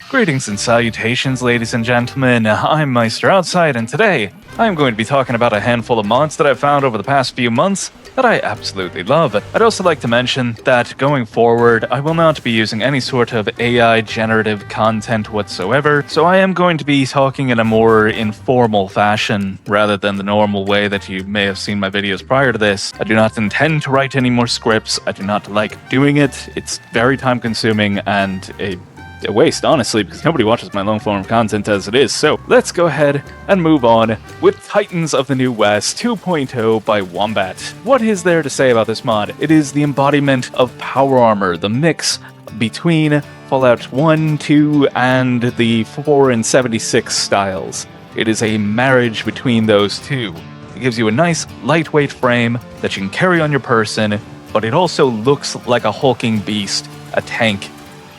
Greetings and salutations, ladies and gentlemen. I'm Meister Outside, and today I'm going to be talking about a handful of mods that I've found over the past few months that I absolutely love. I'd also like to mention that going forward, I will not be using any sort of AI generative content whatsoever, so I am going to be talking in a more informal fashion rather than the normal way that you may have seen my videos prior to this. I do not intend to write any more scripts. I do not like doing it. It's very time consuming and a waste, honestly, because nobody watches my long-form content as it is. So let's go ahead and move on with Titans of the New West 2.0 by Wombat. What is there to say about this mod? It is the embodiment of power armor, the mix between Fallout 1, 2, and the 4 and 76 styles. It is a marriage between those two. It gives you a nice, lightweight frame that you can carry on your person, but it also looks like a hulking beast, a tank,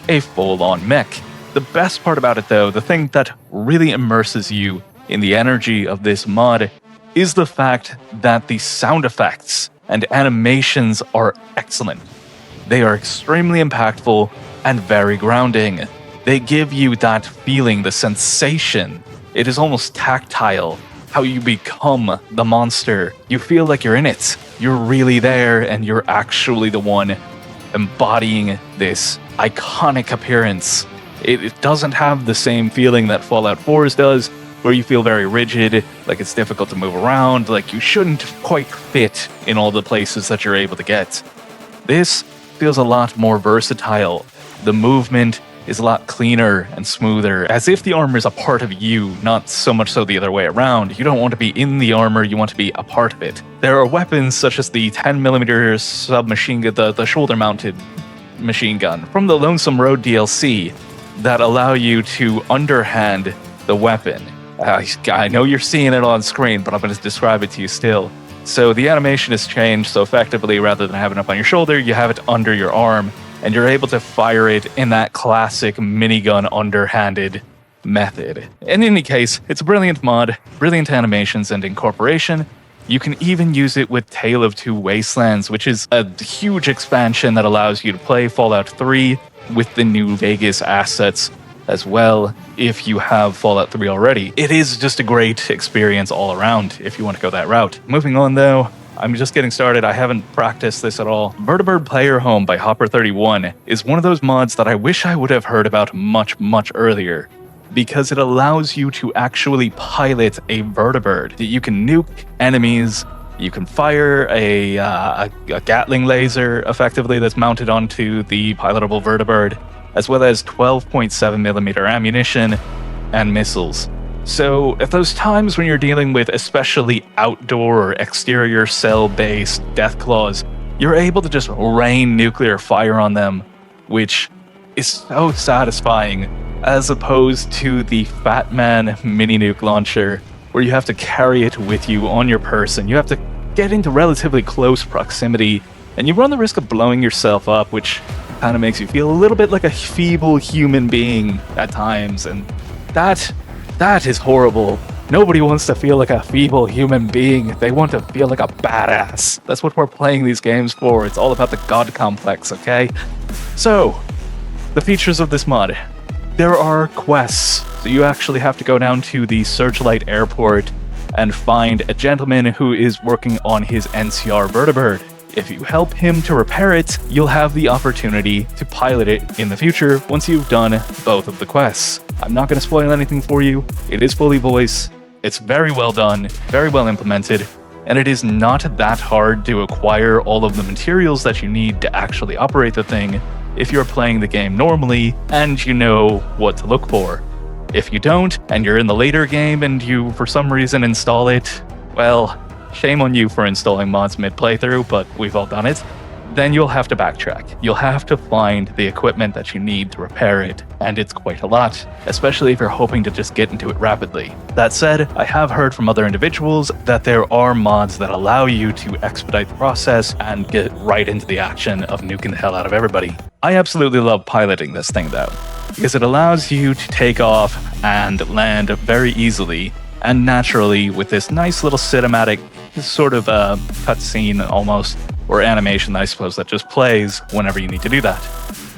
a full-on mech. The best part about it, though, the thing that really immerses you in the energy of this mod, is the fact that the sound effects and animations are excellent. They are extremely impactful and very grounding. They give you that feeling, the sensation. It is almost tactile, how you become the monster. You feel like you're in it. You're really there, and you're actually the one embodying this iconic appearance. It doesn't have the same feeling that Fallout 4's does, where you feel very rigid, like it's difficult to move around, like you shouldn't quite fit in all the places that you're able to get. This feels a lot more versatile. The movement is a lot cleaner and smoother, as if the armor is a part of you, not so much so the other way around. You don't want to be in the armor, you want to be a part of it. There are weapons such as the 10mm submachine gun, the shoulder-mounted machine gun from the Lonesome Road DLC that allow you to underhand the weapon. I know you're seeing it on screen, but I'm going to describe it to you still. So the animation has changed, so effectively, rather than having it up on your shoulder, you have it under your arm, and you're able to fire it in that classic minigun underhanded method. In any case, it's a brilliant mod, brilliant animations and incorporation. You can even use it with Tale of Two Wastelands, which is a huge expansion that allows you to play Fallout 3 with the New Vegas assets as well, if you have Fallout 3 already. It is just a great experience all around if you want to go that route. Moving on though, I'm just getting started. I haven't practiced this at all. Vertibird Player Home by Hopper31 is one of those mods that I wish I would have heard about much earlier, because it allows you to actually pilot a vertibird. You can nuke enemies, you can fire a Gatling laser, effectively, that's mounted onto the pilotable vertibird, as well as 12.7mm ammunition and missiles. So at those times when you're dealing with especially outdoor or exterior cell-based deathclaws, you're able to just rain nuclear fire on them, which is so satisfying, as opposed to the Fat Man mini nuke launcher, where you have to carry it with you on your person. You have to get into relatively close proximity, and you run the risk of blowing yourself up, which kind of makes you feel a little bit like a feeble human being at times, and that is horrible. Nobody wants to feel like a feeble human being. They want to feel like a badass. That's what we're playing these games for. It's all about the god complex, okay? So, the features of this mod. There are quests, so you actually have to go down to the Searchlight Airport and find a gentleman who is working on his NCR Vertibird. If you help him to repair it, you'll have the opportunity to pilot it in the future once you've done both of the quests. I'm not going to spoil anything for you. It is fully voiced, it's very well done, very well implemented, and it is not that hard to acquire all of the materials that you need to actually operate the thing if you're playing the game normally and you know what to look for. If you don't, and you're in the later game and you for some reason install it, well, shame on you for installing mods mid-playthrough, but we've all done it. Then you'll have to backtrack. You'll have to find the equipment that you need to repair it, and it's quite a lot, especially if you're hoping to just get into it rapidly. That said, I have heard from other individuals that there are mods that allow you to expedite the process and get right into the action of nuking the hell out of everybody. I absolutely love piloting this thing though, because it allows you to take off and land very easily and naturally with this nice little cinematic sort of cutscene almost, or animation, I suppose, that just plays whenever you need to do that.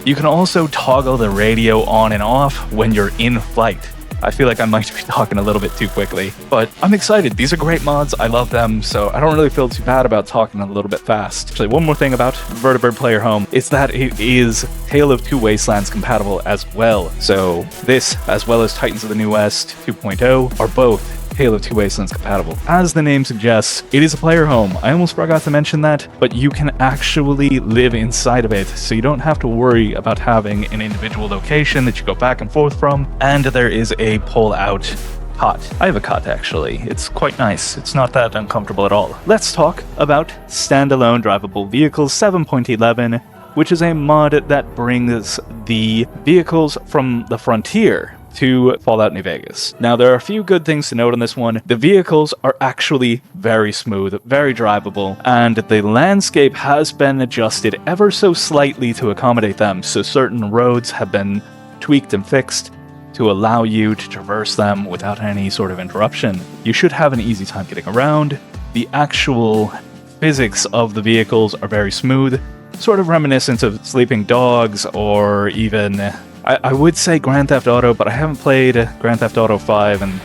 You can also toggle the radio on and off when you're in flight. I feel like I might be talking a little bit too quickly, but I'm excited. These are great mods. I love them, so I don't really feel too bad about talking a little bit fast. Actually, one more thing about Vertibird Player Home is that it is Tale of Two Wastelands compatible as well. So this, as well as Titans of the New West 2.0, are both Tale of Two Wastelands compatible. As the name suggests, it is a player home. I almost forgot to mention that, but you can actually live inside of it, so you don't have to worry about having an individual location that you go back and forth from, and there is a pull-out cot. I have a cot, actually. It's quite nice. It's not that uncomfortable at all. Let's talk about Standalone Drivable Vehicles 7.11, which is a mod that brings the vehicles from the frontier to Fallout New Vegas. Now, there are a few good things to note on this one. The vehicles are actually very smooth, very drivable, and the landscape has been adjusted ever so slightly to accommodate them, so certain roads have been tweaked and fixed to allow you to traverse them without any sort of interruption. You should have an easy time getting around. The actual physics of the vehicles are very smooth, sort of reminiscent of Sleeping Dogs or even I would say Grand Theft Auto, but I haven't played Grand Theft Auto 5, and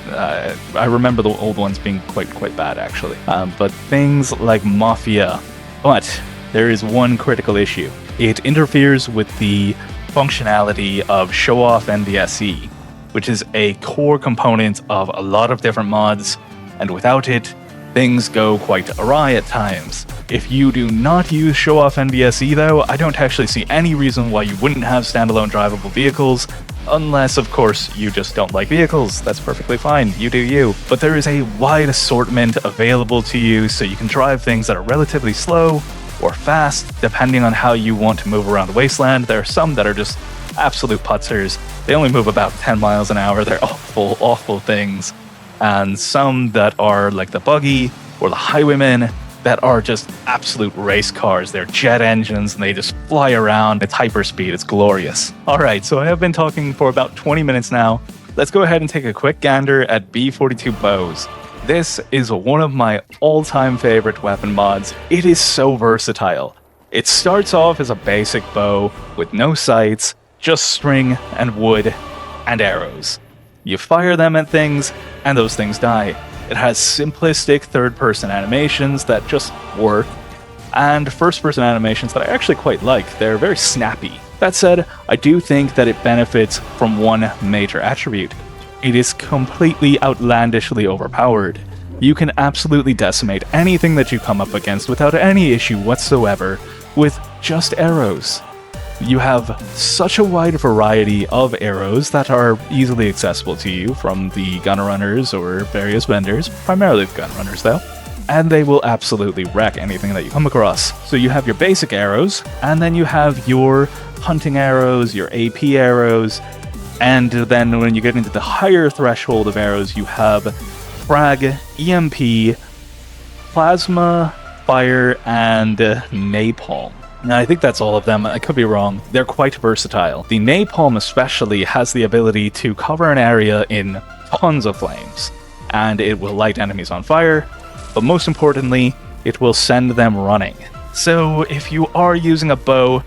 I remember the old ones being quite bad, actually. But things like Mafia. But there is one critical issue. It interferes with the functionality of show-off NVSE, which is a core component of a lot of different mods, and without it, things go quite awry at times. If you do not use show-off NVSE though, I don't actually see any reason why you wouldn't have standalone drivable vehicles, unless of course you just don't like vehicles. That's perfectly fine, you do you. But there is a wide assortment available to you, so you can drive things that are relatively slow or fast, depending on how you want to move around the wasteland. There are some that are just absolute putzers. They only move about 10 miles an hour. They're awful things. And some that are like the buggy or the highwaymen that are just absolute race cars. They're jet engines and they just fly around. It's hyperspeed. It's glorious. All right, so I have been talking for about 20 minutes now. Let's go ahead and take a quick gander at B42 bows. This is one of my all-time favorite weapon mods. It is so versatile. It starts off as a basic bow with no sights, just string and wood and arrows. You fire them at things, and those things die. It has simplistic third-person animations that just work, and first-person animations that I actually quite like. They're very snappy. That said, I do think that it benefits from one major attribute. It is completely outlandishly overpowered. You can absolutely decimate anything that you come up against without any issue whatsoever with just arrows. You have such a wide variety of arrows that are easily accessible to you from the gun runners or various vendors, primarily the gun runners though, and they will absolutely wreck anything that you come across. So you have your basic arrows, and then you have your hunting arrows, your AP arrows, and then when you get into the higher threshold of arrows, you have frag, EMP, plasma, fire, and napalm. Now, I think that's all of them. I could be wrong. They're quite versatile. The napalm especially has the ability to cover an area in tons of flames, and it will light enemies on fire, but most importantly, it will send them running. So if you are using a bow,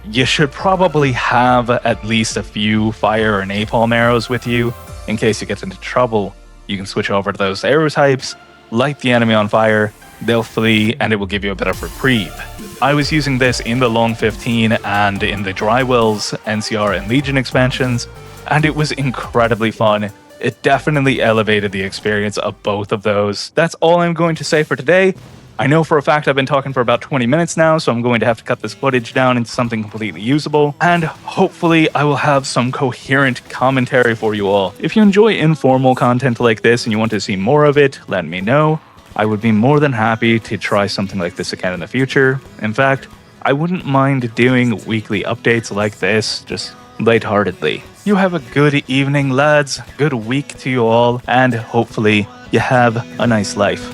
you should probably have at least a few fire or napalm arrows with you. In case you get into trouble, you can switch over to those arrow types, light the enemy on fire, they'll flee, and it will give you a bit of reprieve. I was using this in the Long 15 and in the Drywell's NCR and Legion expansions, and it was incredibly fun. It definitely elevated the experience of both of those. That's all I'm going to say for today. I know for a fact I've been talking for about 20 minutes now, so I'm going to have to cut this footage down into something completely usable, and hopefully I will have some coherent commentary for you all. If you enjoy informal content like this and you want to see more of it, let me know. I would be more than happy to try something like this again in the future. In fact, I wouldn't mind doing weekly updates like this, just lightheartedly. You have a good evening, lads. Good week to you all, and hopefully you have a nice life.